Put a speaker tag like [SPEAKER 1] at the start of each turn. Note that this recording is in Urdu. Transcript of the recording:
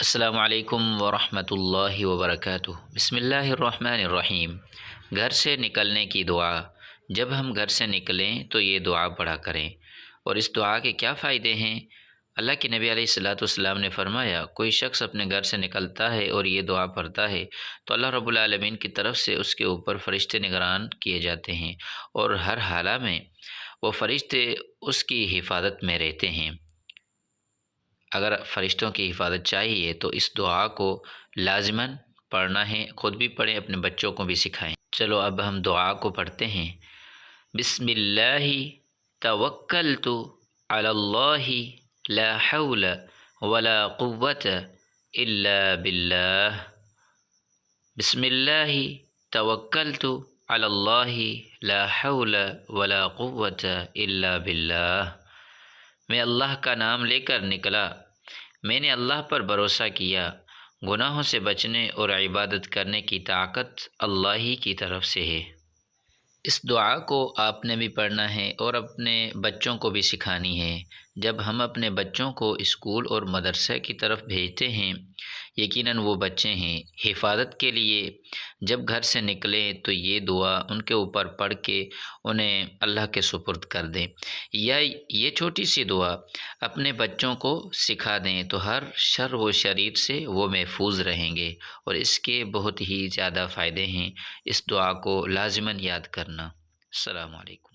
[SPEAKER 1] السلام علیکم ورحمۃ اللہ وبرکاتہ۔ بسم اللہ الرحمن الرحیم۔ گھر سے نکلنے کی دعا۔ جب ہم گھر سے نکلیں تو یہ دعا پڑھا کریں۔ اور اس دعا کے کیا فائدے ہیں؟ اللہ کے نبی علیہ الصلوۃ والسلام نے فرمایا، کوئی شخص اپنے گھر سے نکلتا ہے اور یہ دعا پڑھتا ہے تو اللہ رب العالمین کی طرف سے اس کے اوپر فرشتے نگران کیے جاتے ہیں، اور ہر حالہ میں وہ فرشتے اس کی حفاظت میں رہتے ہیں۔ اگر فرشتوں کی حفاظت چاہیے تو اس دعا کو لازماً پڑھنا ہے، خود بھی پڑھیں، اپنے بچوں کو بھی سکھائیں۔ چلو اب ہم دعا کو پڑھتے ہیں۔ بسم اللہ توکلت علی اللہ لا حول ولا قوۃ الا باللہ۔ بسم اللہ توکلت علی اللہ لا حول ولا قوۃ الا باللہ۔ میں اللہ کا نام لے کر نکلا، میں نے اللہ پر بھروسہ کیا، گناہوں سے بچنے اور عبادت کرنے کی طاقت اللہ ہی کی طرف سے ہے۔ اس دعا کو آپ نے بھی پڑھنا ہے اور اپنے بچوں کو بھی سکھانی ہے۔ جب ہم اپنے بچوں کو اسکول اور مدرسہ کی طرف بھیجتے ہیں، یقیناً وہ بچے ہیں، حفاظت کے لیے جب گھر سے نکلیں تو یہ دعا ان کے اوپر پڑھ کے انہیں اللہ کے سپرد کر دیں، یا یہ چھوٹی سی دعا اپنے بچوں کو سکھا دیں تو ہر شر و شریر سے وہ محفوظ رہیں گے، اور اس کے بہت ہی زیادہ فائدے ہیں۔ اس دعا کو لازماً یاد کرنا۔ السلام علیکم۔